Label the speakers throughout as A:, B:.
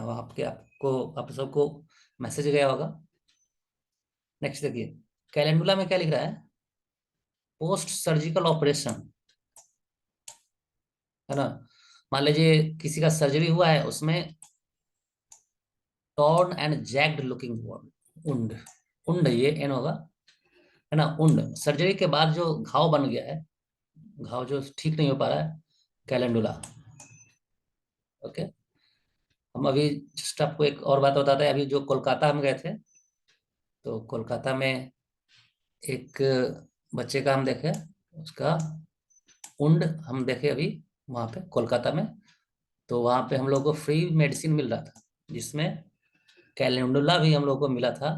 A: अब आप सबको मैसेज गया होगा। नेक्स्ट देखिए, कैलेंडुला में क्या लिख रहा है? पोस्ट सर्जिकल ऑपरेशन, है ना। मान लीजिए किसी का सर्जरी हुआ है, उसमें टॉर्न एंड जैक्ड लुकिंग उंड, उंड ये एन होगा, है ना। उंड सर्जरी के बाद जो घाव बन गया है, घाव जो ठीक नहीं हो पा रहा है, कैलेंडुला। ओके, हम अभी जस्ट आपको एक और बात बताते हैं। अभी जो कोलकाता हम गए थे, तो कोलकाता में एक बच्चे का हम देखे, उसका उंड हम देखे अभी वहाँ पे कोलकाता में। तो वहाँ पे हम लोग को फ्री मेडिसिन मिल रहा था, जिसमें कैलेंडुला भी हम लोग को मिला था।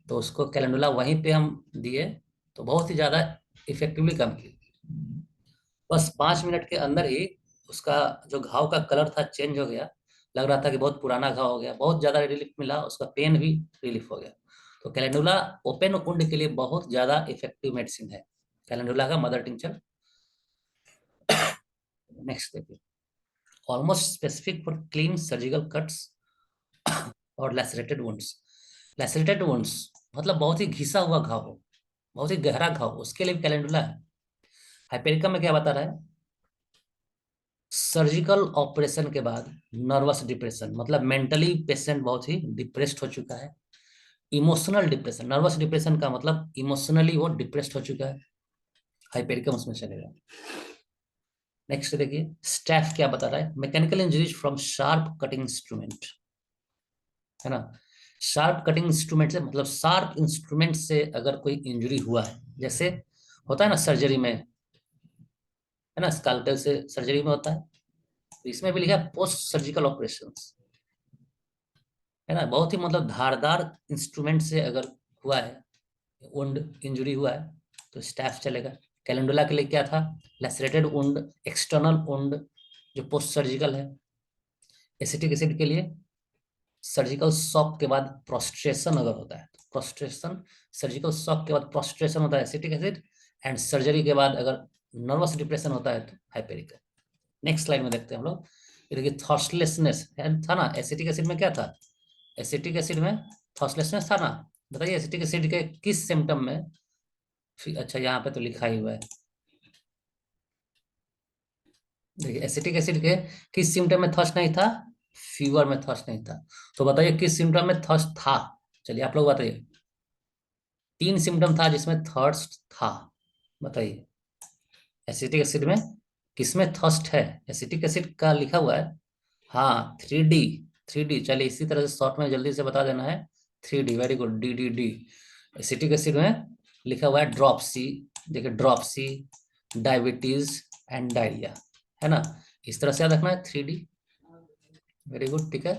A: तो उसको कैलेंडुला वहीं पे हम दिए, तो बहुत ही ज़्यादा इफेक्टिवली काम की। बस 5 मिनट के अंदर ही उसका जो घाव का कलर था चेंज हो गया। लग रहा था कि बहुत पुराना घाव हो गया, बहुत ज़्यादा रिलीफ मिला, उसका पेन भी रिलीफ हो गया। तो कैलेंडुला ओपन वुंड के लिए बहुत ज़्यादा इफेक्टिव मेडिसिन है, कैलेंडुला का मदर टिंचर। नेक्स्ट देखिए, almost specific for clean surgical cuts और लैसरेटेड वुंड्स। लैसरेटेड वुंड्स मतलब बहुत ही घिसा हुआ घाव हो, बहुत ही गहरा घाव, उसके लिए भी कैलेंडुला है। हाइपेरिका में क्या बता रहा है? सर्जिकल ऑपरेशन के बाद नर्वस डिप्रेशन, मतलब मेंटली पेशेंट बहुत ही डिप्रेस्ड हो चुका है। इमोशनल डिप्रेशन, नर्वस डिप्रेशन का मतलब इमोशनली वो डिप्रेस्ड हो चुका है, हाइपेरिकम उसमें चलेगा। नेक्स्ट देखिए, स्टैफ क्या बता रहा है? Mechanical injuries from sharp cutting instrument, है ना। शार्प कटिंग इंस्ट्रूमेंट से मतलब शार्प इंस्ट्रूमेंट से अगर कोई इंजरी हुआ है, जैसे होता है ना सर्जरी में, है ना, स्कैल्पेल से सर्जरी में होता है। तो इसमें भी लिखा है पोस्ट सर्जिकल ऑपरेशन, है ना। बहुत ही मतलब धारदार इंस्ट्रूमेंट से अगर हुआ है, वुंड इंजरी हुआ है, तो स्टैफ चलेगा। कैलेंडुला के लिए क्या था? लैसरेटेड वुंड, एक्सटर्नल वुंड जो पोस्ट सर्जिकल है। एसिटिक एसिड के लिए सर्जिकल शॉक के बाद प्रोस्ट्रेशन अगर होता है, प्रोस्ट्रेशन, सर्जिकल शॉक के बाद प्रोस्ट्रेशन होता है एसिटिक एसिड, एंड सर्जरी के बाद अगर नर्वस डिप्रेशन होता है तो हाइपेरिक। नेक्स्ट स्लाइड में देखते हैं हम लोग। ये देखिए, थॉर्सलेसनेस था ना, एसिटिक एसिड में क्या था? एसिटिक एसिड में थॉर्सलेसनेस था ना। बताइए एसिटिक एसिड के किस सिम्टम में? अच्छा, यहाँ पे तो लिखा ही हुआ है, देखिए एसिटिक एसिड के किस सिम्टम में थर्स्ट नहीं था? फीवर में थर्स्ट नहीं था। तो बताइए किस सिम्टम में थर्स्ट था? चलिए आप लोग बताइए। 3 सिम्टम था जिसमें थर्स्ट था, बताइए। एसिटिक एसिड में किसमें थर्स्ट है? एसिटिक एसिड का लिखा हुआ है, हाँ 3D, 3D। चलिए इसी तरह से शॉर्ट में जल्दी से बता देना है, 3D, very good, DDD। Acetic acid में लिखा हुआ है ड्रॉप सी, देखिए drop C, diabetes and diarrhoea, है ना। इस तरह से याद रखना है 3D, वेरी गुड, ठीक है।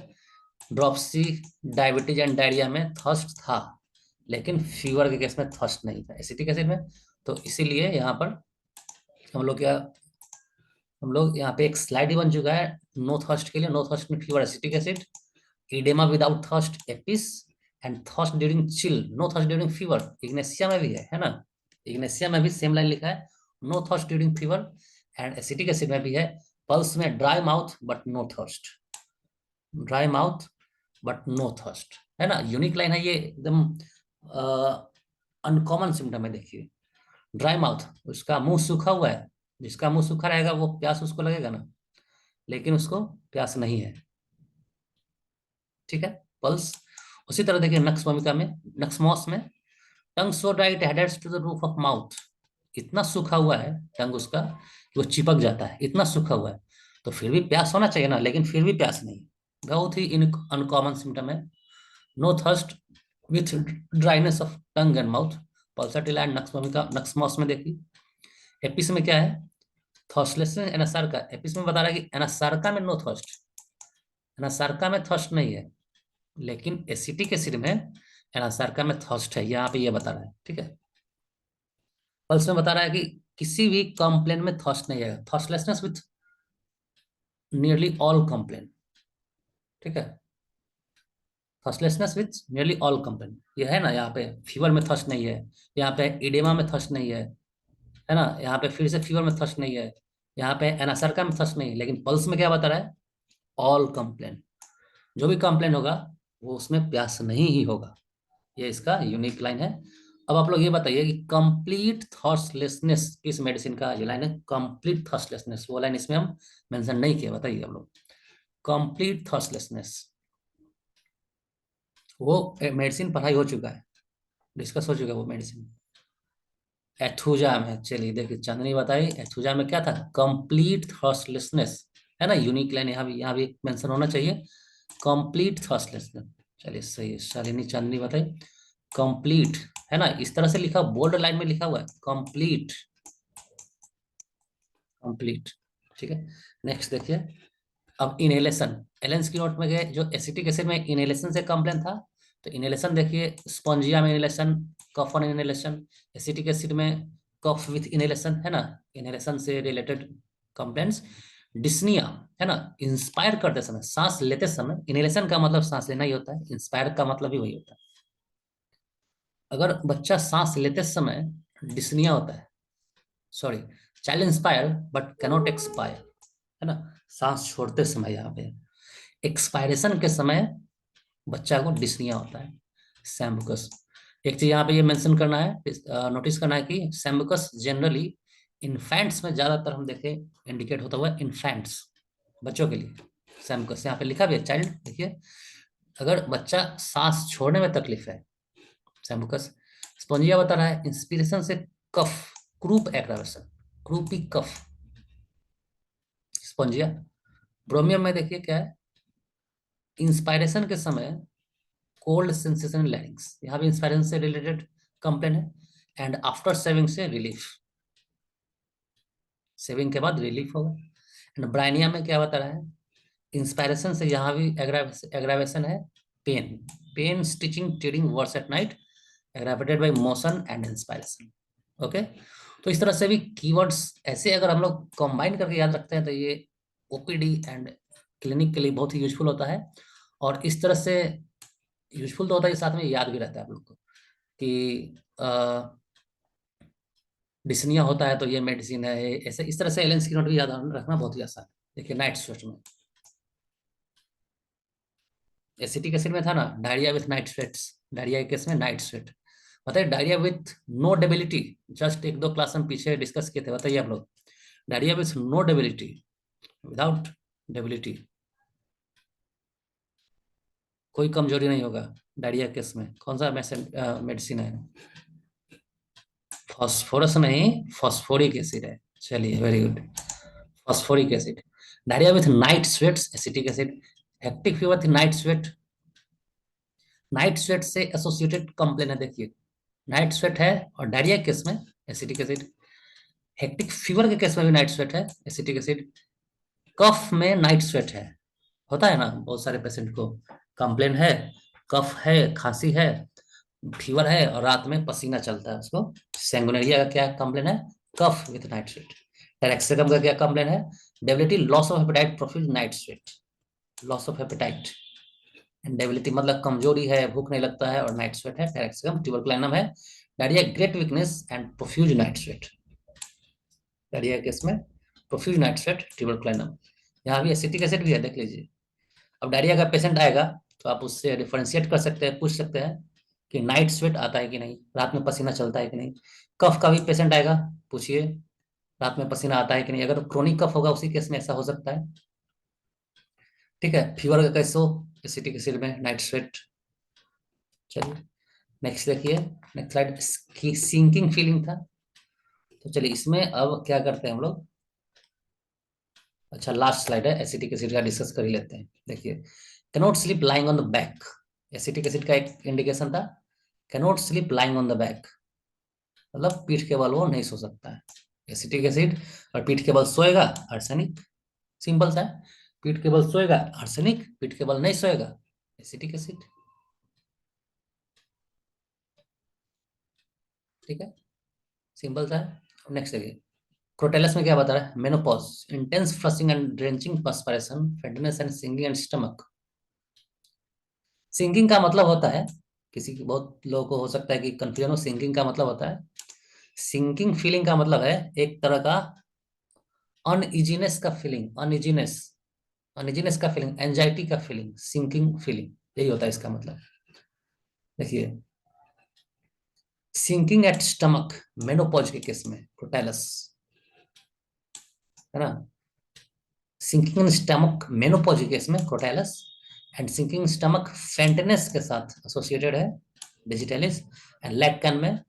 A: Drop C, diabetes and diarrhoea में थर्स्ट था, लेकिन फीवर के केस में थर्स्ट नहीं था एसिटिक एसिड में। तो इसीलिए यहाँ पर हम लोग यहाँ पे एक स्लाइड ही बन चुका है नो थर्स्ट के लिए। नो थर्स्ट में fever, acetic acid, oedema without thirst apis, and thirst during chill, no thirst during fever. Ignatia में भी है ना, इग्नेशिया में भी सेम लाइन लिखा है, no thirst during fever. And acetic acid में भी है, पल्स में dry mouth but no thirst, dry mouth but no thirst, है ना। यूनिक लाइन है ये, एकदम अनकॉमन सिम्टम है। देखिए ड्राई माउथ, उसका मुंह सूखा हुआ है, जिसका मुंह सूखा रहेगा वो प्यास उसको लगेगा ना, लेकिन उसको प्यास नहीं है, ठीक है। पल्स उसी तरह देखिए, नक्समोमिका में, नक्समोस में, tongue so dry it adheres to the roof of mouth, इतना सूखा हुआ है टंग उसका कि वो चिपक जाता है, इतना सूखा हुआ है। तो फिर भी प्यास होना चाहिए ना, लेकिन फिर भी प्यास नहीं, बहुत ही अनकॉमन सिम्टम है। No thirst with dryness of tongue and mouth, pulsatilla and nux vomica, nux vom में देखिए। एपिस में क्या है? थर्स्टलेसनेस एनासार्का, एपिस में बता रहा है कि एनासार्का में नो थर्स्ट, एनासार्का में थर्स्ट नहीं है, लेकिन एसिटिक एसिड में एनासार्का में थर्स्ट है, यहाँ पे ये बता रहा है, ठीक है। पल्स में बता रहा है कि किसी भी कंप्लेन में थर्स्ट नहीं है, थर्स्टलेसनेस विथ नियरली ऑल कंप्लेन, ठीक है। थर्स्टलेसनेस विथ नियरली ऑल कंप्लेन, ये है ना। यहाँ पे फीवर में थर्स्ट नहीं है, यहाँ पे इडेमा में थर्स्ट नहीं है ना। यहाँ पे फिर से फीवर में थर्स्ट नहीं है, यहाँ पे एनासार्का में थर्स्ट नहीं है, लेकिन पल्स में क्या बता रहा है? ऑल कंप्लेन, जो भी कंप्लेन होगा वो उसमें प्यास नहीं ही होगा। ये इसका यूनिक लाइन है। अब आप लोग ये बताइए कि कंप्लीट थॉट्सलेसनेस किस मेडिसिन का ये लाइन है? कंप्लीट थॉट्सलेसनेस, वो लाइन इसमें हम मेंशन नहीं किया, बताइए आप लोग। कंप्लीट थॉट्सलेसनेस, वो मेडिसिन पढ़ाई हो चुका है, डिस्कस हो चुका है वो मेडिसिन। एथुजा में, चलिए देखिए चांदनी बताई, एथुजा में क्या था? कंप्लीट थॉट्सलेसनेस, है ना? यूनिक लाइन यहाँ भी मेंशन होना चाहिए, कंप्लीट थॉट्सलेसनेस। चलिए सही है, शालिनी चांदनी बताई कंप्लीट, है ना? इस तरह से लिखा, बोल्ड लाइन में लिखा हुआ है कंप्लीट, कंप्लीट। ठीक है, नेक्स्ट देखिए। अब इनहेलेशन, एलेंस की नोट में गए, जो एसिटिक एसिड में इनहेलेशन से कंप्लेन था, तो इनहेलेशन देखिए, स्पॉन्जिया में inhalation, cough on inhalation, acetic acid में कफ विथ इनहेलेशन, है ना? इनहेलेशन से रिलेटेड कंप्लेंट्स। डिस्निया, है ना? इंस्पायर करते समय, सांस लेते समय, इनहेलेशन का मतलब सांस लेना ही होता है, इंस्पायर का मतलब भी वही होता है। अगर बच्चा सांस लेते समय डिस्निया होता है, sorry, child inspire but cannot expire, है ना? सांस छोड़ते समय, यहाँ पे एक्सपायरेशन के समय बच्चा को डिस्निया होता है, सैम्बुकस। एक चीज यहाँ पे ये मेंशन करना है, नोटिस करना है कि सैम्बुकस जनरली इन्फेंट्स में ज्यादातर हम देखें इंडिकेट होता हुआ, इन्फेंट्स, बच्चों के लिए सैम्बुकस। यहाँ पे लिखा भी है चाइल्ड, देखिए, अगर बच्चा सांस छोड़ने में तकलीफ है, सैम्बुकस। स्पोंजिया बता रहा है इंस्पिरेशन से कफ, क्रूप एग्रावेशन, क्रूपी कफ, स्पोंजिया। ब्रोमियम में देखिए क्या है, इंस्पायरेशन के समय कोल्ड सेंसेशन लैरिंग्स, यहाँ भी इंस्पायरेशन से रिलेटेड कंप्लेन है, एंड आफ्टर सेविंग से रिलीफ, सेविंग के बाद रिलीफ होगा। एंड ब्राइनिया में क्या बता रहा है, इंस्पायरेशन से यहाँ भी एग्रावेशन है, pain, pain stitching tearing worse at night, aggravated by motion and inspiration. Okay, तो इस तरह से भी कीवर्ड्स ऐसे अगर हम लोग कंबाइन करके याद रखते हैं तो ये ओपीडी एंड क्लिनिक के लिए बहुत ही यूजफुल होता है। और इस तरह से यूजफुल तो होता है, साथ में याद भी रहता है आप लोग को कि डिस्निया होता है तो ये मेडिसिन है, ऐसे इस तरह से एलेंस की नोट भी याद रखना बहुत ही आसान है। देखिए नाइट स्वेट में, एसिटिक एसिड में था ना diarrhoea with night sweats, diarrhoea के केस में नाइट स्वेट। बताइए diarrhoea with no debility, just एक दो क्लास हम पीछे डिस्कस किए थे, बताइए आप लोग। Diarrhoea with no debility, without debility, कोई कमजोरी नहीं होगा डायरिया केस में, कौन सा मेडिसिन है? फॉस्फोरस नहीं, फॉस्फोरिक एसिड है। चलिए very good, phosphoric acid. Diarrhoea with night sweats, acetic acid. Hectic fever थी नाइट स्वेट, नाइट स्वेट से एसोसिएटेड कंप्लेन है, देखिए नाइट स्वेट है और डायरिया केस में एसिटिक एसिड। हेक्टिक फीवर के केस में भी नाइट स्वेट है, एसिटिक एसिड। कफ में नाइट स्वेट है, होता है ना बहुत सारे पेशेंट को, कंप्लेन है, कफ है, खांसी है, फीवर है और रात में पसीना चलता है उसको, सैंगुनेरिया का क्या कंप्लेन है? Cough with night sweat. टेरेक्सेकम का क्या कंप्लेन है? Debility, loss of हेपेटाइट, profuse night sweat, loss of हेपेटाइट and debility मतलब कमजोरी है, भूख नहीं लगता है, और नाइट स्वेट है टेरेक्सेकम। ट्यूबरकुलिनम है diarrhoea, great weakness and profuse night sweat, diarrhoea case में प्रोफ्यूज नाइट स्वेट, ट्यूबरकुलिनम। यहाँ भी एसिटिक एसिड भी है, देख लीजिए। अब डायरिया का पेशेंट आएगा तो आप उससे डिफरेंशिएट कर सकते हैं, पूछ सकते हैं कि नाइट स्वेट आता है कि नहीं, रात में पसीना चलता है कि नहीं। कफ का भी पेशेंट आएगा, पूछिए रात में पसीना आता है कि नहीं, अगर क्रोनिक कफ होगा उसी केस में ऐसा हो सकता है। ठीक है, फीवर का कैसे हो, एसिटिक एसिड में नाइट स्वेट। चलिए नेक्स्ट देखिए, नेक्स्ट स्लाइड, सिंकिंग फीलिंग था, तो चलिए इसमें अब क्या करते हैं हम लोग। अच्छा लास्ट स्लाइड है, एसिटिक एसिड का डिस्कस कर ही लेते हैं। देखिए cannot sleep lying on the back, acetic acid का एक इंडिकेशन था, cannot sleep lying on the back, मतलब पीठ के बल वो नहीं सो सकता है, एसिटिक एसिड। और पीठ के बल सोएगा आर्सेनिक, सिंपल सा है, पीठ के बल सोएगा आर्सेनिक, पीठ के बल नहीं सोएगा एसिटिक एसिड। ठीक है, सिंपल सा है। नेक्स्ट देखिए, क्रोटेलस में क्या बता रहा है, menopause, intense flushing and drenching perspiration, faintness and singing and stomach. Singing का मतलब होता है, किसी की बहुत लोगों को हो सकता है कि कंफ्यूजन हो, सिंगिंग का मतलब होता है, सिंकिंग फीलिंग का मतलब है एक तरह का अनइजीनेस का फीलिंग, अनइजीनेस, अनइजीनेस का फीलिंग, एंजाइटी का फीलिंग, सिंकिंग फीलिंग, यही होता है इसका मतलब। देखिए, सिंकिंग एट स्टमक मेनोपॉज के केस में क्रोटैलस, है ना। सिंकिंग इन स्टमक मेनोपॉज के केस में Crotalus, and sinking stomach faintness के साथ एसोसिएटेड है डिजिटलिस, एंड लेग कैन में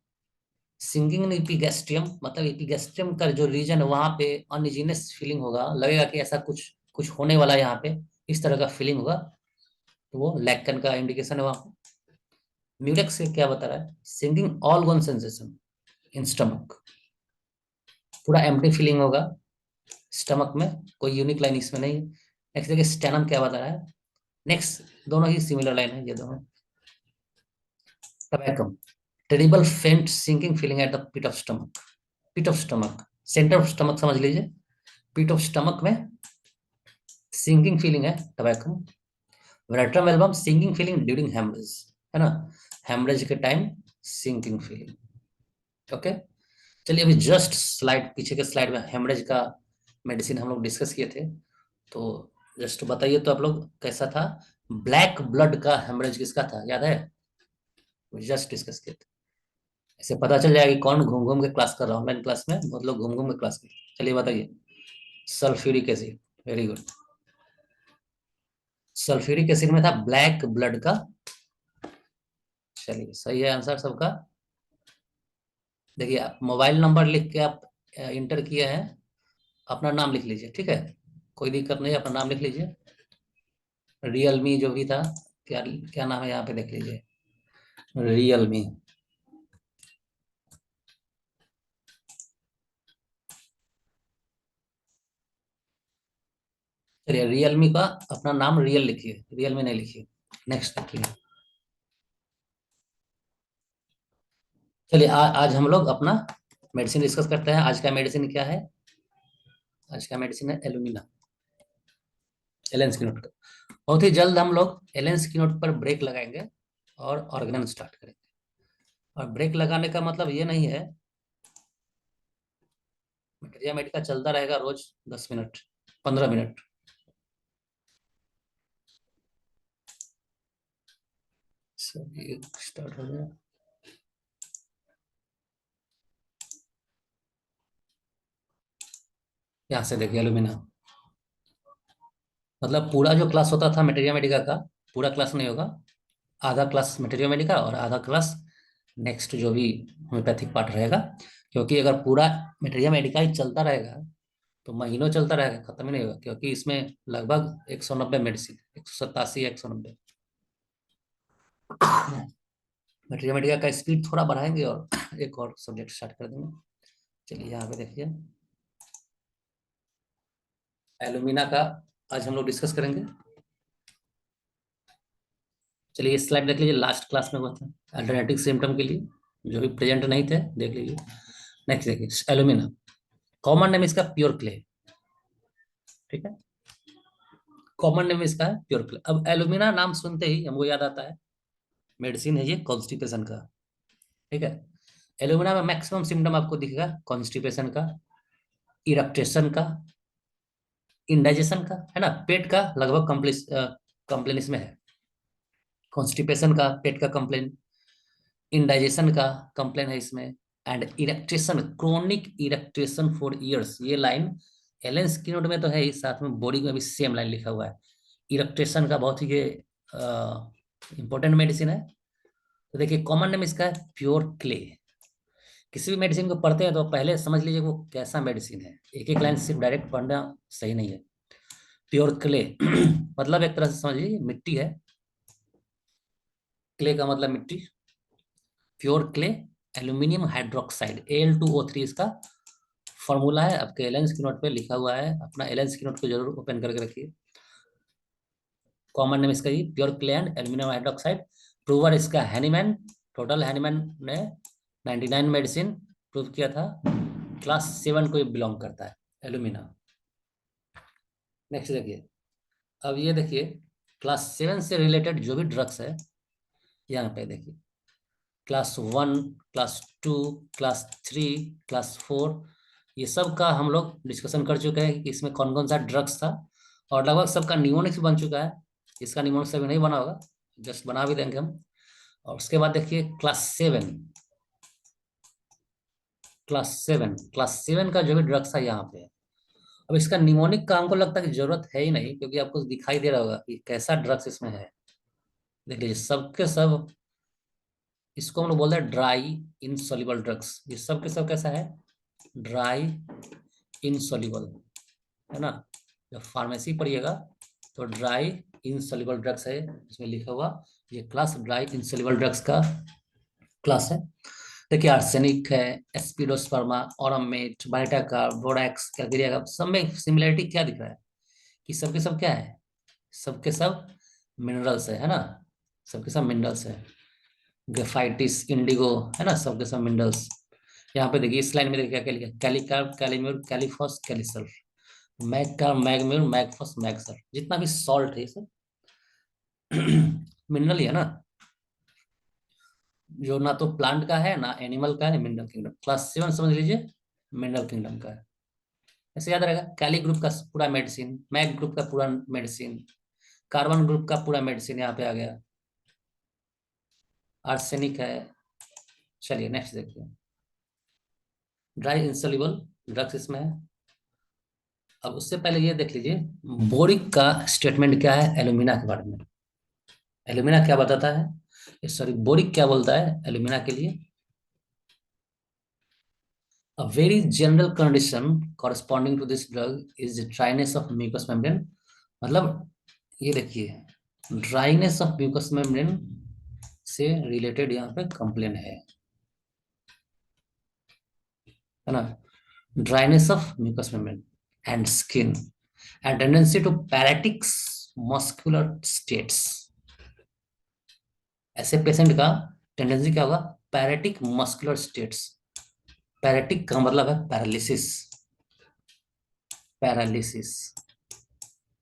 A: सिंकिंग इन इपिगैस्ट्रियम, मतलब इपिगैस्ट्रियम का जो रीजन है वहां पे अनइजीनेस फीलिंग होगा, लगेगा कि ऐसा कुछ कुछ होने वाला है यहाँ पे, इस तरह का फीलिंग होगा, तो वो लैक्टन का इंडिकेशन है वहां पे। म्यूरेक्स से क्या बता रहा है, sinking all one sensation in stomach, पूरा एम्प्टी फीलिंग होगा स्टमक में, कोई यूनिक लाइन इसमें नहीं। नेक्स्ट देखिए स्टेनम क्या बता रहा है, नेक्स्ट दोनों ही सिमिलर लाइन है ये दोनों। Tabacum, terrible faint sinking feeling at the pit of stomach, pit of stomach, centre of stomach समझ लीजिए, पिट ऑफ स्टमक में सिंकिंग फीलिंग है tabacum. Veratrum album sinking feeling during haemorrhage, है ना, हेमरेज के टाइम सिंकिंग फीलिंग। ओके, चलिए अभी just slide पीछे के स्लाइड में हेमरेज का मेडिसिन हम लोग डिस्कस किए थे, तो जस्ट बताइए तो आप लोग कैसा था। ब्लैक ब्लड का हेमरेज किसका था, याद है, जस्ट डिस्कस किए थे। ऐसे पता चल जाएगा कि कौन घूम घूम के क्लास कर रहा है, ऑनलाइन क्लास में बहुत लोग घूम घूम के क्लास कर। चलिए बताइए, sulphuric acid, very good. Sulphuric acid में था ब्लैक ब्लड का, चलिए सही है आंसर सबका। देखिए आप मोबाइल नंबर लिख के आप इंटर किए हैं, अपना नाम लिख लीजिए, ठीक है, कोई दिक्कत नहीं, अपना नाम लिख लीजिए। रियलमी जो भी था, क्या क्या नाम है यहाँ पे देख लीजिए, रियलमी। चलिए रियलमी का अपना नाम रियल लिखिए, रियलमी नहीं लिखिए। नेक्स्ट देखिए, चलिए आज हम लोग अपना मेडिसिन डिस्कस करते हैं। आज का मेडिसिन क्या है, आज का मेडिसिन है एलुमिना, एलन स्किनोट का। बहुत ही जल्द हम लोग एलन स्किनोट पर ब्रेक लगाएंगे और ऑर्गेनम स्टार्ट करेंगे। और ब्रेक लगाने का मतलब ये नहीं है, मटेरिया मेडिका चलता रहेगा रोज 10 मिनट 15 मिनट। सभी स्टार्ट हो गया, यहाँ से देखिए एलुमिना, मतलब पूरा जो क्लास होता था मटेरिया मेडिका का, पूरा क्लास नहीं होगा, आधा क्लास मटेरिया मेडिका और आधा क्लास नेक्स्ट जो भी होम्योपैथिक पार्ट रहेगा। क्योंकि अगर पूरा मटेरिया मेडिका ही चलता रहेगा तो महीनों चलता रहेगा, खत्म ही नहीं होगा, क्योंकि इसमें लगभग 190 मेडिसिन, 187 या 190। मटेरिया मेडिका का स्पीड थोड़ा बढ़ाएंगे और एक और सब्जेक्ट स्टार्ट कर देंगे। चलिए यहाँ पे देखिए, एलुमिना का आज हम लोग डिस्कस करेंगे। चलिए इस स्लाइड देख लीजिए, लास्ट क्लास में हुआ था अल्टरनेटिव सिम्टम के लिए, जो भी प्रेजेंट नहीं थे देख लीजिए। नेक्स्ट देखिए एलुमिना, कॉमन नेम इसका प्योर क्ले, ठीक है, कॉमन नेम इसका है प्योर क्ले। अब एलुमिना नाम सुनते ही हमको याद आता है मेडिसिन है ये कॉन्स्टिपेशन का, ठीक है। एलुमिना में मैक्सिमम सिम्टम आपको दिखेगा कॉन्स्टिपेशन का, इरेक्टेशन का, इंडाइजेशन का, है ना, पेट का लगभग कंप्लेन इसमें है, कॉन्स्टिपेशन का, पेट का कंप्लेन, इंडाइजेशन का कंप्लेन है इसमें, एंड इरेक्टेशन, क्रोनिक इरेक्टेशन फॉर ईयर्स, ये लाइन एलन स्किनोड में तो है ही, साथ में बॉडी में भी सेम लाइन लिखा हुआ है। इरेक्टेशन का बहुत ही ये इंपॉर्टेंट मेडिसिन है। तो देखिए कॉमन नेम इसका है प्योर क्ले। किसी भी मेडिसिन को पढ़ते हैं तो पहले समझ लीजिए वो कैसा मेडिसिन है, एक एक लाइन सिर्फ डायरेक्ट पढ़ना सही नहीं है। प्योर क्ले मतलब एक तरह से समझ लीजिए मिट्टी है, क्ले का मतलब मिट्टी, pure clay, aluminium hydroxide Al2O3 इसका फॉर्मूला है, आपके एलन की नोट पे लिखा हुआ है, अपना एलन की नोट को जरूर ओपन करके रखिए। कॉमन नेम इसका ही pure clay and aluminium hydroxide. Prover इसका हैनीमैन, टोटल हैनीमैन ने 99 मेडिसिन प्रूव किया था, क्लास 7 को ये बिलोंग करता है एल्यूमिना। नेक्स्ट देखिए, अब ये देखिए क्लास 7 से रिलेटेड जो भी ड्रग्स है, यहाँ पे देखिए क्लास 1, क्लास 2, क्लास 3, क्लास 4, ये सब का हम लोग डिस्कशन कर चुके हैं कि इसमें कौन कौन सा ड्रग्स था और लगभग सबका निमोनिक्स बन चुका है। इसका निमोनिक्स अभी नहीं बना होगा, जस्ट बना भी देंगे हम। और उसके बाद देखिए क्लास 7। क्लास 7 का जो भी ड्रग्स है यहाँ पे। अब इसका निमोनिक का हमको लगता है कि जरूरत है ही नहीं, क्योंकि आपको दिखाई दे रहा होगा कि कैसा ड्रग्स इसमें है। देख लीजिए सबके सब, इसको हम लोग बोलते हैं ड्राई इनसॉल्युबल ड्रग्स। ये सब के सब कैसा है? ड्राई इनसॉल्युबल, है ना। जब फार्मेसी पढ़िएगा तो ड्राई इनसॉल्युबल ड्रग्स है इसमें लिखा हुआ। ये क्लास ड्राई इनसॉल्युबल ड्रग्स का क्लास है। देखिए आर्सेनिक है, एस्पिडोस्पर्मा, ऑरमेट, बाइटाकार, बोरैक्स, कैलकेरिया का सब में सिमिलरिटी क्या दिख रहा है कि सबके सब क्या है? सबके सब मिनरल्स है ना। सबके सब मिनरल्स है। ग्रेफाइटिस, इंडिगो, है ना, सबके सब मिनरल्स। यहाँ पे देखिए इस लाइन में देखिए क्या लिखा है? कैलिकार्ब, कैलीम्यूर, कैलिफॉस, कैलिसल्फ, मैगकार्ब, मैग्म्यूर, मैगफॉस, मैगसल्फ। जितना भी सॉल्ट है ये सब मिनरल ही है ना, जो ना तो प्लांट का है ना एनिमल का है, मिनरल किंगडम। क्लास 7 समझ लीजिए मिनरल किंगडम का है। ऐसे याद रहेगा। कैली ग्रुप का पूरा मेडिसिन, मैग ग्रुप का पूरा मेडिसिन, कार्बन ग्रुप का पूरा मेडिसिन यहाँ पे आ गया। आर्सेनिक है। चलिए नेक्स्ट देखिए। ड्राई इंसॉल्युबल ड्रग्स इसमें है। अब उससे पहले ये देख लीजिए बोरिक का स्टेटमेंट क्या है एल्यूमिना के बारे में। एल्यूमिना क्या बताता है, सॉरी बोरिक क्या बोलता है एल्यूमिना के लिए? A very general condition corresponding to this drug is the dryness of mucous membrane। मतलब ये देखिए ड्राइनेस ऑफ म्यूकस मेम्ब्रेन से रिलेटेड यहाँ पे कंप्लेन है ना। Dryness of mucous membrane and skin and tendency to paretics muscular states. ऐसे patient का टेंडेंसी क्या होगा? Pyretic muscular states. पैरेटिक का मतलब है पैरालिसिस। पैरालिसिस,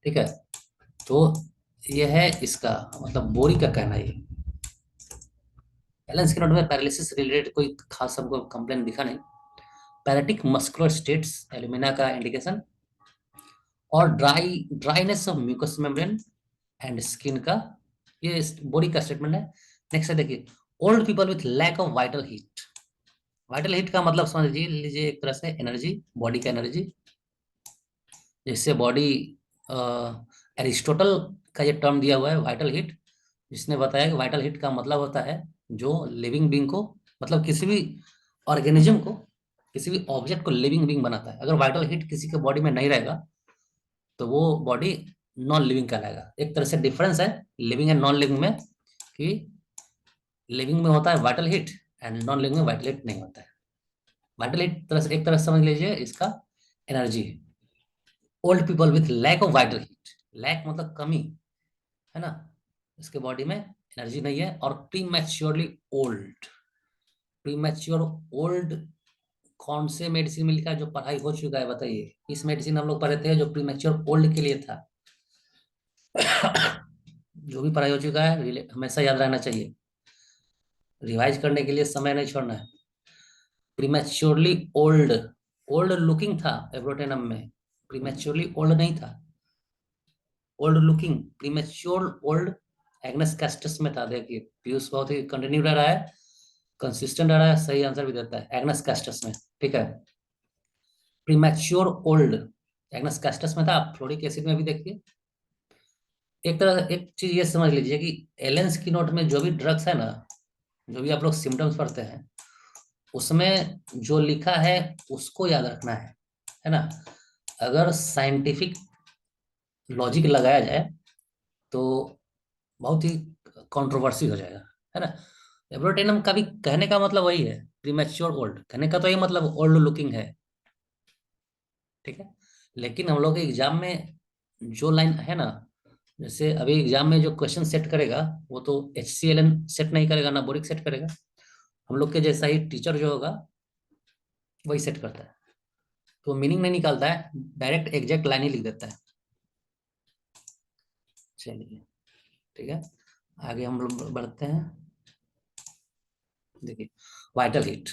A: ठीक है। तो यह है इसका मतलब बोरी का कहना है। एलन स्किनोड में पैरालिसिस रिलेटेड कोई खास हमको कंप्लेन दिखा नहीं। पैरेटिक मस्कुलर स्टेट्स एल्यूमिना का इंडिकेशन, और dryness of mucous membrane and skin का ये बॉडी का स्टेटमेंट है। नेक्स्ट है देखिए old people with lack of vital heat. Vital heat का मतलब समझ लीजिए एक तरह से एनर्जी, बॉडी का एनर्जी। जिससे बॉडी, एरिस्टोटल का ये टर्म दिया हुआ है वाइटल हीट, जिसने बताया कि वाइटल हीट का मतलब होता है जो लिविंग बींग को, मतलब किसी भी ऑर्गेनिज्म को, किसी भी ऑब्जेक्ट को लिविंग बींग बनाता है। अगर वाइटल हीट किसी के बॉडी में नहीं रहेगा तो वो बॉडी नॉन लिविंग कहलाएगा। एक तरह से डिफरेंस है लिविंग एंड नॉन लिविंग में, कि लिविंग में होता है vital heat and non living में वाइटल हीट नहीं होता है। वाइटल हीट तरह से एक तरह से समझ लीजिए इसका एनर्जी है। Old people with lack of vital heat, lack मतलब कमी, है ना, इसके बॉडी में एनर्जी नहीं है। और प्रीमैच्योरली ओल्ड, प्रीमैच्योर ओल्ड कौन से मेडिसिन में लिखा है जो पढ़ाई हो चुका है बताइए? इस मेडिसिन हम लोग पढ़े थे जो प्रीमैच्योर ओल्ड के लिए था। जो भी पढ़ाई हो चुका है हमेशा याद रहना चाहिए, रिवाइज करने के लिए समय नहीं छोड़ना है। प्रीमैच्योरली ओल्ड, ओल्ड लुकिंग था एब्रोटेनम में, प्रीमैच्योरली ओल्ड नहीं था। Old looking, premature old Agnes castus में था। देखिए पीयूष बहुत ही कंटिन्यू रह रहा है, कंसिस्टेंट रह रहा है, सही आंसर भी देता है एग्नेस कैस्टस में, ठीक है। प्रीमेच्योर ओल्ड एग्नेस कैस्टस में था। आप फ्लोरिक एसिड में भी देखिए। एक तरह एक चीज ये समझ लीजिए कि एलेंस की नोट में जो भी ड्रग्स है ना, जो भी आप लोग सिम्टम्स पढ़ते हैं उसमें जो लिखा है उसको याद रखना है ना। अगर साइंटिफिक लॉजिक लगाया जाए तो बहुत ही कंट्रोवर्सी हो जाएगा, है ना। एब्रोटेनम का भी कहने का मतलब वही है, प्रीमेच्योर ओल्ड कहने का तो ये मतलब ओल्ड लुकिंग है, ठीक है। लेकिन हम लोग के एग्जाम में जो लाइन है ना, जैसे अभी एग्जाम में जो क्वेश्चन सेट करेगा वो तो HCLN सेट नहीं करेगा ना बोरिक सेट करेगा। हम लोग के जैसा ही टीचर जो होगा वही सेट करता है। तो मीनिंग नहीं निकालता है, डायरेक्ट एग्जैक्ट लाइन ही लिख देता है। चलिए ठीक है, आगे हम लोग बढ़ते हैं। देखिए वाइटल हीट,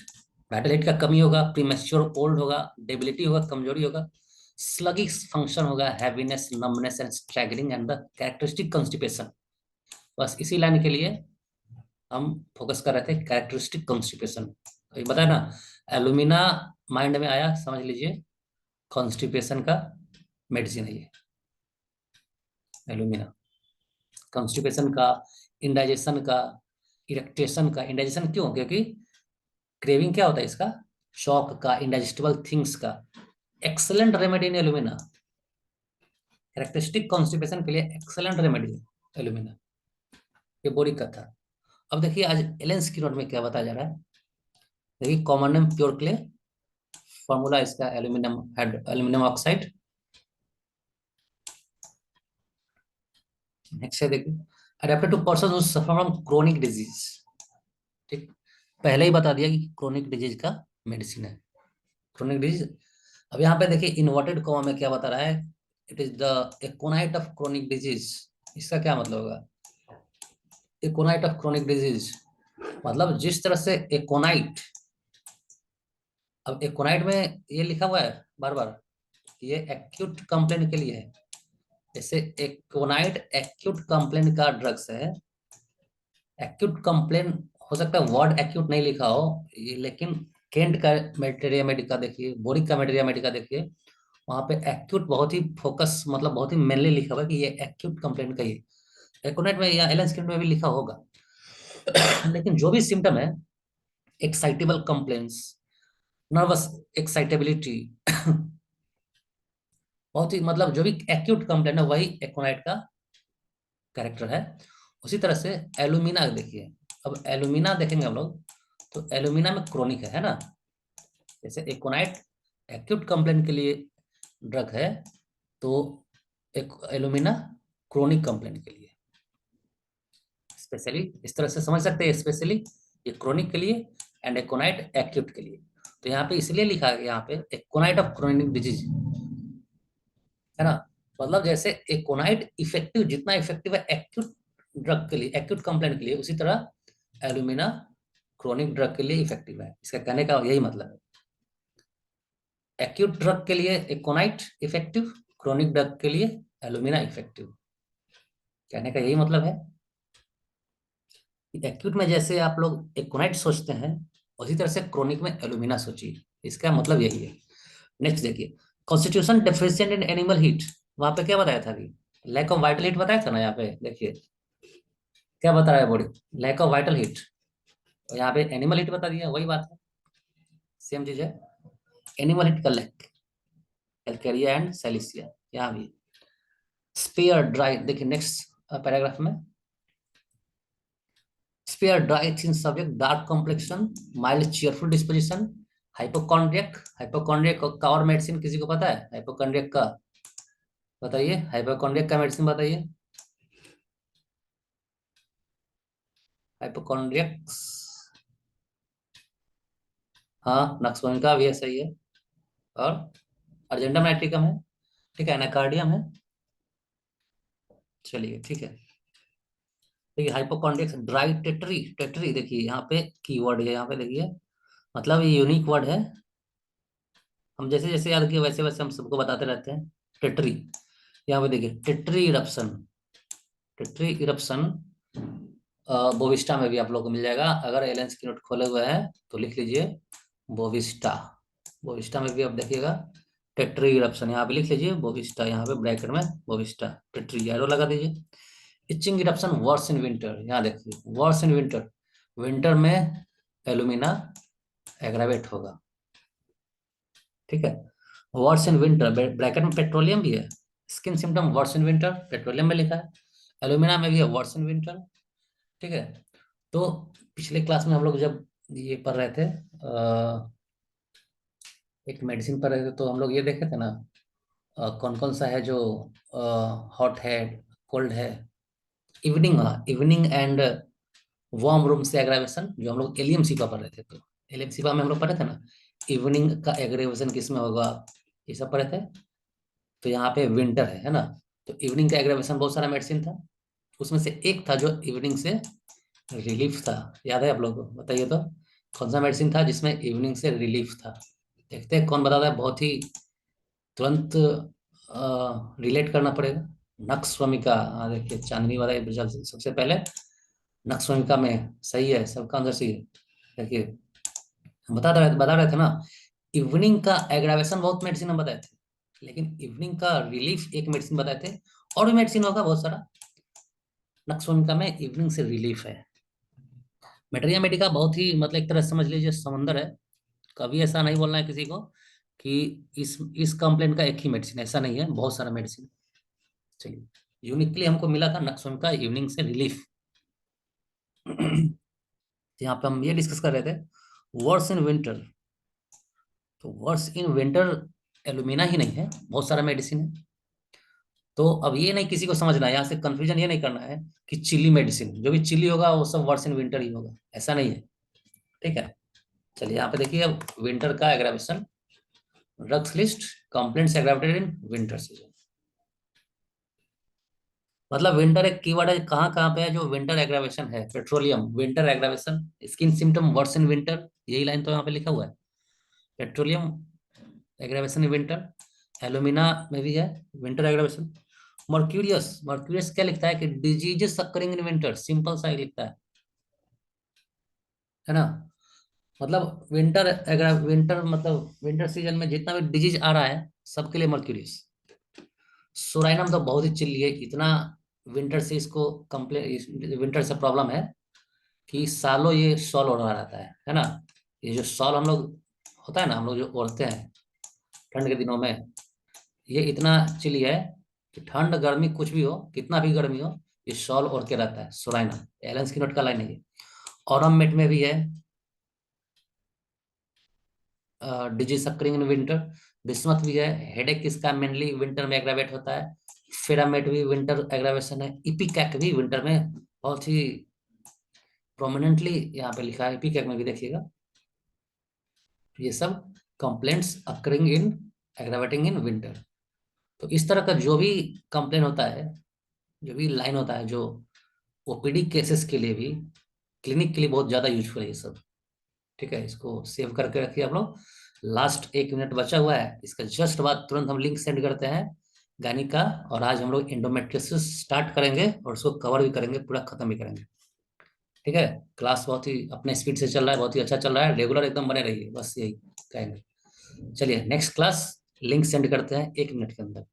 A: वाइटल हीट का कमी होगा, प्रीमेच्योर ओल्ड होगा, डेबिलिटी होगा, कमजोरी होगा, स्लगिश फंक्शन होगा, heaviness, numbness and struggling and the characteristic constipation. बस इसी लाइन के लिए हम फोकस कर रहे थे, कैरेक्टरिस्टिक कॉन्स्टिपेशन। तो ये बताया ना, एलुमिना माइंड में आया, समझ लीजिए कॉन्स्टिपेशन का मेडिसिन है ये, एलुमिना। कॉन्स्टिपेशन का, इंडाइजेशन का, इरेक्टेशन का। इंडाइजेशन क्यों? क्योंकि क्रेविंग क्या होता है इसका, शॉक का, इंडाइजेस्टिबल थिंग्स का। एक्सलेंट रेमेडी इन एलुमिना, कैरेक्टरिस्टिक कॉन्स्टिपेशन के लिए एक्सलेंट रेमेडी एलुमिना। ये बोरिक का था। अब देखिए आज एलेंस की नोट में क्या बताया जा रहा है। देखिए common name pure clay, formula इसका एल्यूमिनियम एल्यूमिनियम ऑक्साइड। नेक्स्ट है देखिए, adapted to person who suffer from chronic disease. ठीक, पहले ही बता दिया कि क्रोनिक डिजीज का मेडिसिन है, क्रोनिक डिजीज। अब यहाँ पे देखिए इन्वर्टेड कॉमा में क्या बता रहा है, it is the एकोनाइट of chronic disease. इसका क्या मतलब होगा, एकोनाइट ऑफ क्रोनिक डिजीज मतलब जिस तरह से एकोनाइट, अब एकोनाइट में ये लिखा हुआ है बार बार, ये एक्यूट कंप्लेन के लिए है। जैसे एकोनाइट एक्यूट कंप्लेन का ड्रग्स है। एक्यूट कंप्लेन हो सकता है वर्ड एक्यूट नहीं लिखा हो ये, लेकिन केंट का मेटेरिया मेडिका देखिए, बोरिक का मेटेरिया मेडिका देखिए, वहां पे एक्यूट बहुत ही फोकस, मतलब बहुत ही मेनली लिखा हुआ है कि ये एक्यूट कंप्लेन का ही। एकोनाइट में या एलन स्क्रिप्ट में भी लिखा होगा। लेकिन जो भी सिम्टम है, एक्साइटेबल कंप्लेन्स, नर्वस एक्साइटेबिलिटी, बहुत ही मतलब जो भी एक्यूट कंप्लेन है वही एकोनाइट का कैरेक्टर है। उसी तरह से एलुमिना देखिए, अब एलुमिना देखेंगे हम लोग, तो एलुमिना में क्रोनिक है ना। जैसे एकोनाइट एक्यूट कंप्लेन के लिए ड्रग है, तो एक एलुमिना क्रोनिक कंप्लेन के लिए। स्पेशली इस तरह से समझ सकते हैं, स्पेशली ये क्रोनिक के लिए एंड एकोनाइट एक्यूट के लिए। तो यहाँ पे इसलिए लिखा है, यहाँ पे एकोनाइट ऑफ क्रोनिक डिजीज है ना। मतलब जैसे एकोनाइट इफेक्टिव, जितना इफेक्टिव है एक्यूट ड्रग के लिए, एक्यूट कंप्लेंट के लिए, उसी तरह एल्यूमिना क्रोनिक ड्रग के लिए इफेक्टिव है। इसका कहने का यही मतलब है, एक्यूट ड्रग के लिए एकोनाइट इफेक्टिव, क्रोनिक ड्रग के लिए एल्यूमिना इफेक्टिव। कहने का यही मतलब है। एक्यूट में जैसे आप लोग एकोनाइट सोचते हैं, उसी तरह से क्रोनिक में एल्यूमिना सोचिए, इसका मतलब यही है। नेक्स्ट देखिए, constitution deficient in animal heat. वहां पे क्या बताया था अभी, लैक ऑफ वाइटल हीट बताया था ना। यहाँ पे देखिए क्या बता रहा है body, lack of vital heat. यहाँ पे एनिमल हीट बता दिया, वही बात है, सेम चीज है। एनिमल हीट का लैक, कैलकेरिया एंड सेलिसिया। यहाँ भी स्पेयर ड्राई, देखिए नेक्स्ट पैराग्राफ में, spare dry thin subject, dark complexion, mild cheerful disposition, hypochondriac. Hypochondriac का और मेडिसिन किसी को पता है, हाइपोकॉन्ड्रियक का बताइए, हाइपोकॉन्ड्रियक का मेडिसिन बताइए। हाइपोकॉन्ड्रियक्स, हाँ नक्सवइन का भी है, सही है। और अर्जेंटम नाइट्रिकम है, ठीक है, एनाकार्डियम है। चलिए ठीक है। देखिए हाइपोकॉन्ड्रियक्स ड्राई टेटरी, टेटरी देखिए यहाँ पे कीवर्ड है, यहाँ पे देखिए, मतलब ये यूनिक वर्ड है। हम जैसे जैसे याद किए वैसे वैसे हम सबको बताते रहते हैं। टेटरी, यहाँ पे देखिए टेटरी इरप्शन, टेटरी इरप्शन बोविस्टा में भी आप लोग को मिल जाएगा। अगर एलेंस की नोट खोले हुए हैं तो लिख लीजिए बोविस्टा, बोविस्टा में भी आप देखिएगा टेट्री इरप्शन, यहाँ पे लिख लीजिए बोविस्टा, यहाँ पे ब्रैकेट में बोविस्टा, टेट्री एरो लगा दीजिए। Itching eruption worse in winter, यहाँ देखिए वर्स इन विंटर, विंटर में एलुमिना एग्रावेट होगा, ठीक है। वर्स इन विंटर, ब्रैकेट में पेट्रोलियम भी है, skin symptom worse in winter, petroleum में लिखा है। एलुमिना में भी है वर्स इन विंटर, ठीक है। तो पिछले क्लास में हम लोग जब ये पढ़ रहे थे, एक मेडिसिन पढ़ रहे थे, तो हम लोग ये देखे थे ना, कौन कौन सा है जो हॉट है, कोल्ड है। इवनिंग, हाँ इवनिंग एंड वार्म रूम से एग्रावेशन, जो हम लोग एलियम सीपा पढ़ रहे थे, तो एलियम सीपा में हम लोग पढ़े थे ना, इवनिंग का एग्रेवेशन किस में होगा, ये सब पढ़े थे। तो यहाँ पे विंटर है ना, तो इवनिंग का एग्रेवेशन बहुत सारा मेडिसिन था, उसमें से एक था जो इवनिंग से रिलीफ था। याद है आप लोग को, बताइए तो कौन सा मेडिसिन था जिसमें इवनिंग से रिलीफ था। देखते हैं कौन बताता है, बहुत ही तुरंत रिलेट करना पड़ेगा। नक्सवामिका, देखिए चांदनी वाला रिजल्ट सबसे पहले नक्सवामिका में सही है, सबका आंसर सही है। देखिए हम बता रहे थे ना, इवनिंग का एग्रावेशन बहुत मेडिसिन हम बताए थे, लेकिन इवनिंग का रिलीफ एक मेडिसिन बताए थे, और भी मेडिसिन होगा बहुत सारा। नक्सवामिका में इवनिंग से रिलीफ है। मेटरिया मेडिका बहुत ही मतलब एक तरह से समझ लीजिए समंदर है। कभी ऐसा नहीं बोलना है किसी को कि इस कंप्लेंट का एक ही मेडिसिन, ऐसा नहीं है, बहुत सारा मेडिसिन। चलिए, यूनिकली हमको मिला था नक्सवामिका इवनिंग से रिलीफ। यहाँ पे हम ये डिस्कस कर रहे थे, वर्स इन विंटर। तो वर्स इन विंटर एलुमिना ही नहीं है, बहुत सारा मेडिसिन है। तो अब ये नहीं किसी को समझना है, यहाँ से कंफ्यूजन ये नहीं करना है कि चिली मेडिसिन, जो भी चिली होगा वो सब वर्स इन विंटर ही होगा, ऐसा नहीं है। ठीक है, चलिए यहाँ पे देखिए अब विंटर का aggravation, drugs list, complaints aggravated in winter season. मतलब विंटर एक कीवर्ड है, कहाँ कहाँ पे है जो विंटर एग्रावेशन है। Petroleum winter aggravation, skin symptom worse in winter, यही लाइन तो यहाँ पे लिखा हुआ है। Petroleum aggravation in winter, alumina में भी है विंटर एग्रावेशन। मर्क्यूरियस, मर्क्यूरियस क्या लिखता है कि diseases occurring in winter, simple सा ही लिखता है ना। मतलब विंटर मतलब विंटर सीजन में जितना भी डिजीज आ रहा है सबके लिए मर्क्यूरियस। सोराइनम तो बहुत ही चिल्ली है, इतना विंटर से इसको कंप्लेन, विंटर से प्रॉब्लम है कि सालों ये शॉल ओढ़ा रहता है ना। ये जो शॉल हम लोग होता है ना, हम लोग जो ओढ़ते हैं ठंड के दिनों में, ये इतना चिली है कि ठंड गर्मी कुछ भी हो, कितना भी गर्मी हो, ये शॉल ओढ़ के रहता है। सोराइनम एलन स्किनट का लाइन है ये। ऑरम में भी है disease occurring in winter. Bismuth भी है, हेडेक इसका मेनली विंटर में एग्रावेट होता है। फेरामेट भी विंटर एग्रावेशन है। इपिकैक भी विंटर में बहुत ही प्रोमिनेंटली यहाँ पे लिखा है, इपिकैक में भी देखिएगा। ये सब complaints occurring in aggravating in winter. तो इस तरह का जो भी कंप्लेन होता है, जो भी लाइन होता है, जो ओपीडी केसेस के लिए भी, क्लिनिक के लिए बहुत ज्यादा यूजफुल है ये सब। ठीक है, इसको सेव करके रखिए आप लोग। लास्ट 1 मिनट बचा हुआ है, इसका जस्ट बाद तुरंत हम लिंक सेंड करते हैं गानी का। और आज हम लोग एंडोमेट्रियोसिस स्टार्ट करेंगे और उसको कवर भी करेंगे, पूरा खत्म भी करेंगे। ठीक है, क्लास बहुत ही अपने स्पीड से चल रहा है, बहुत ही अच्छा चल रहा है, रेगुलर एकदम बने रहिए, बस यही कहेंगे। चलिए नेक्स्ट क्लास लिंक सेंड करते हैं 1 मिनट के अंदर।